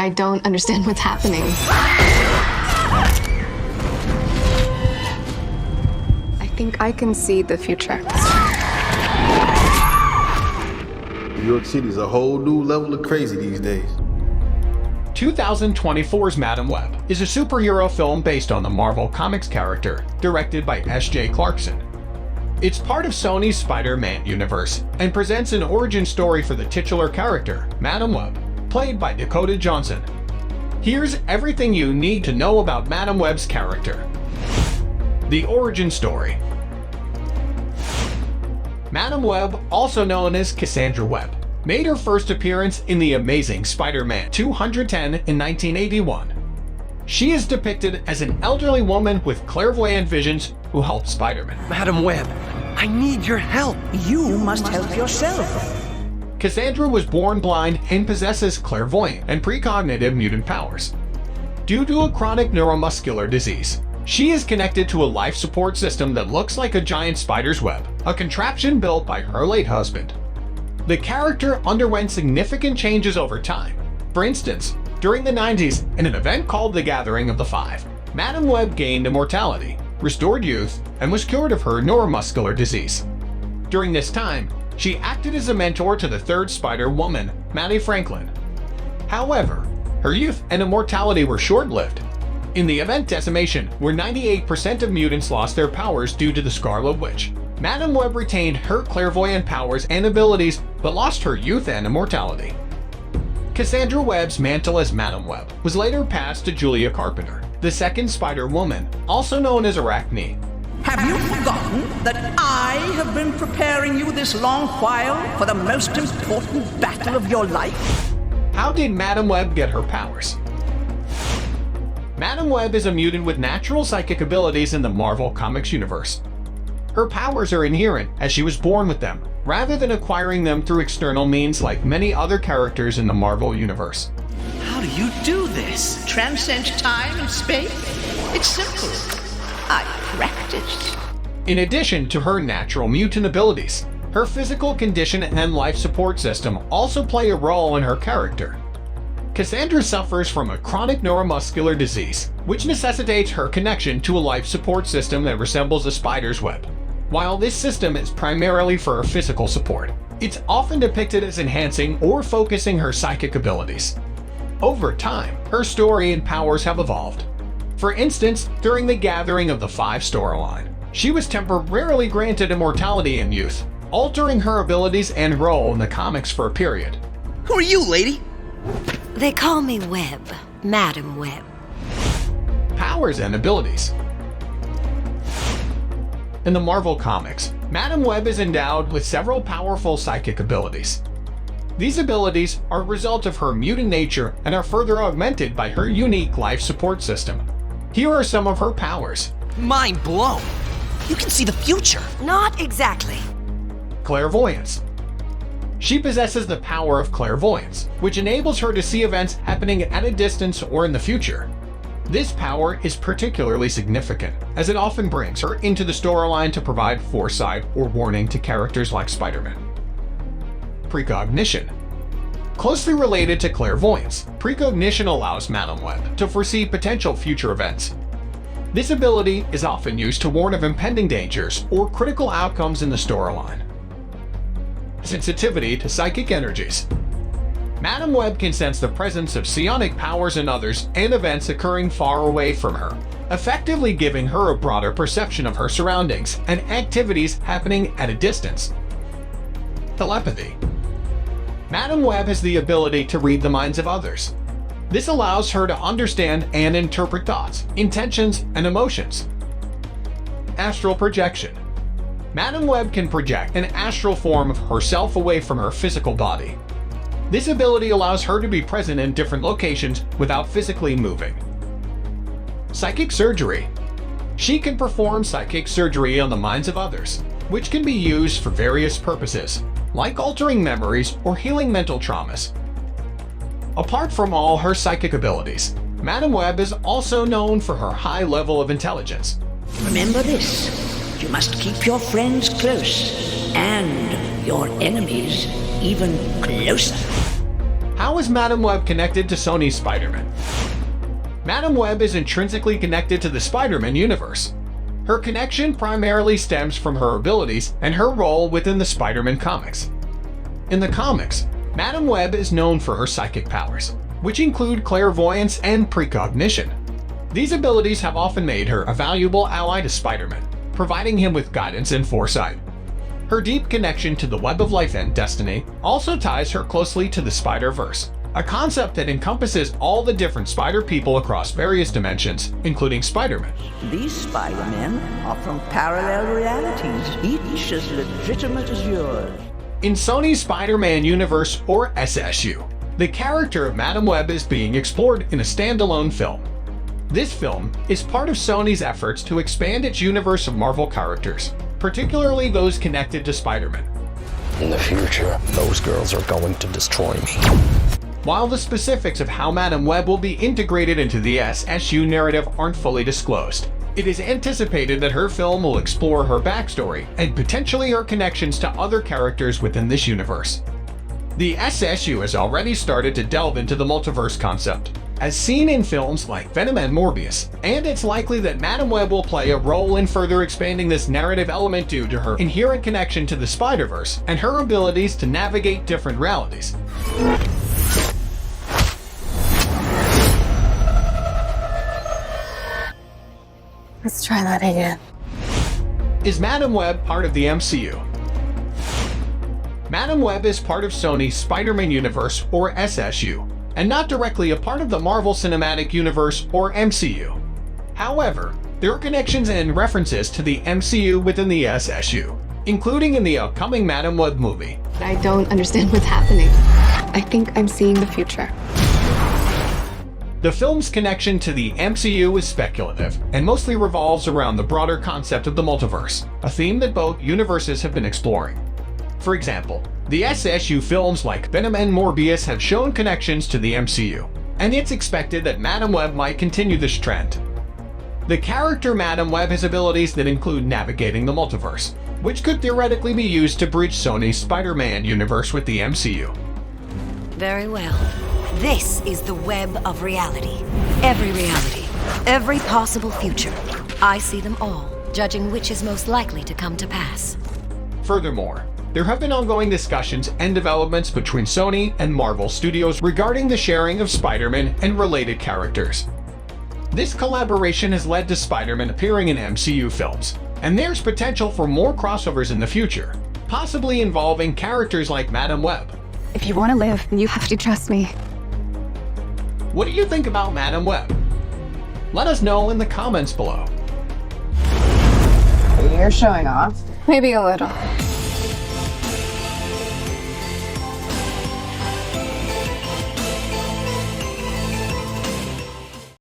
I don't understand what's happening. I think I can see the future. New York City's a whole new level of crazy these days. 2024's Madam Web is a superhero film based on the Marvel Comics character, directed by S.J. Clarkson. It's part of Sony's Spider-Man universe and presents an origin story for the titular character, Madam Web, played by Dakota Johnson. Here's everything you need to know about Madam Web's character. The origin story. Madam Web, also known as Cassandra Webb, made her first appearance in The Amazing Spider-Man 210 in 1981. She is depicted as an elderly woman with clairvoyant visions who helps Spider-Man. Madam Web, I need your help. You must help yourself. Cassandra was born blind and possesses clairvoyant and precognitive mutant powers. Due to a chronic neuromuscular disease, she is connected to a life support system that looks like a giant spider's web, a contraption built by her late husband. The character underwent significant changes over time. For instance, during the 90s, in an event called the Gathering of the Five, Madam Web gained immortality, restored youth, and was cured of her neuromuscular disease. During this time, she acted as a mentor to the third Spider-Woman, Maddie Franklin. However, her youth and immortality were short-lived. In the event Decimation, where 98% of mutants lost their powers due to the Scarlet Witch, Madam Web retained her clairvoyant powers and abilities, but lost her youth and immortality. Cassandra Webb's mantle as Madam Web was later passed to Julia Carpenter, the second Spider-Woman, also known as Arachne. Have you forgotten that I have been preparing you this long while for the most important battle of your life? How did Madam Web get her powers? Madam Web is a mutant with natural psychic abilities in the Marvel Comics universe. Her powers are inherent as she was born with them, rather than acquiring them through external means like many other characters in the Marvel universe. How do you do this? Transcend time and space? It's simple. I practiced. In addition to her natural mutant abilities, her physical condition and life support system also play a role in her character. Cassandra suffers from a chronic neuromuscular disease, which necessitates her connection to a life support system that resembles a spider's web. While this system is primarily for her physical support, it's often depicted as enhancing or focusing her psychic abilities. Over time, her story and powers have evolved. For instance, during the Gathering of the Five storyline, she was temporarily granted immortality in youth, altering her abilities and role in the comics for a period. Who are you, lady? They call me Webb, Madam Webb. Powers and abilities. In the Marvel Comics, Madam Web is endowed with several powerful psychic abilities. These abilities are a result of her mutant nature and are further augmented by her unique life support system. Here are some of her powers. Mind blown. You can see the future. Not exactly. Clairvoyance. She possesses the power of clairvoyance, which enables her to see events happening at a distance or in the future. This power is particularly significant, as it often brings her into the storyline to provide foresight or warning to characters like Spider-Man. Precognition. Closely related to clairvoyance, precognition allows Madam Web to foresee potential future events. This ability is often used to warn of impending dangers or critical outcomes in the storyline. Sensitivity to psychic energies. Madam Web can sense the presence of psionic powers in others and events occurring far away from her, effectively giving her a broader perception of her surroundings and activities happening at a distance. Telepathy. Madam Web has the ability to read the minds of others. This allows her to understand and interpret thoughts, intentions, and emotions. Astral projection. Madam Web can project an astral form of herself away from her physical body. This ability allows her to be present in different locations without physically moving. Psychic surgery. She can perform psychic surgery on the minds of others, which can be used for various purposes, like altering memories or healing mental traumas. Apart from all her psychic abilities, Madam Web is also known for her high level of intelligence. Remember this. You must keep your friends close and your enemies even closer. how is Madam Web connected to Sony's Spider-Man? Madam Web is intrinsically connected to the Spider-Man universe. Her connection primarily stems from her abilities and her role within the Spider-Man comics. In the comics, Madam Web is known for her psychic powers, which include clairvoyance and precognition. These abilities have often made her a valuable ally to Spider-Man, providing him with guidance and foresight. Her deep connection to the Web of Life and Destiny also ties her closely to the Spider-Verse, a concept that encompasses all the different Spider people across various dimensions, including Spider-Man. These Spider-Men are from parallel realities, each as legitimate as yours. In Sony's Spider-Man universe, or SSU, the character of Madam Web is being explored in a standalone film. This film is part of Sony's efforts to expand its universe of Marvel characters, particularly those connected to Spider-Man. In the future, those girls are going to destroy me. While the specifics of how Madam Web will be integrated into the SSU narrative aren't fully disclosed, it is anticipated that her film will explore her backstory and potentially her connections to other characters within this universe. The SSU has already started to delve into the multiverse concept, as seen in films like Venom and Morbius, and it's likely that Madam Web will play a role in further expanding this narrative element due to her inherent connection to the Spider-Verse and her abilities to navigate different realities. Let's try that again. Is Madam Web part of the MCU? Madam Web is part of Sony's Spider-Man universe, or SSU, and not directly a part of the Marvel Cinematic Universe, or MCU. However, there are connections and references to the MCU within the SSU, including in the upcoming Madam Web movie. I don't understand what's happening. I think I'm seeing the future. The film's connection to the MCU is speculative and mostly revolves around the broader concept of the multiverse, a theme that both universes have been exploring. For example, the SSU films like Venom and Morbius have shown connections to the MCU, and it's expected that Madam Web might continue this trend. The character Madam Web has abilities that include navigating the multiverse, which could theoretically be used to bridge Sony's Spider-Man universe with the MCU. Very well. This is the web of reality. Every possible future. I see them all, judging which is most likely to come to pass. Furthermore, there have been ongoing discussions and developments between Sony and Marvel Studios regarding the sharing of Spider-Man and related characters. This collaboration has led to Spider-Man appearing in MCU films, and there's potential for more crossovers in the future, possibly involving characters like Madam Web. If you want to live, you have to trust me. What do you think about Madam Web? Let us know in the comments below. You're showing off. Maybe a little.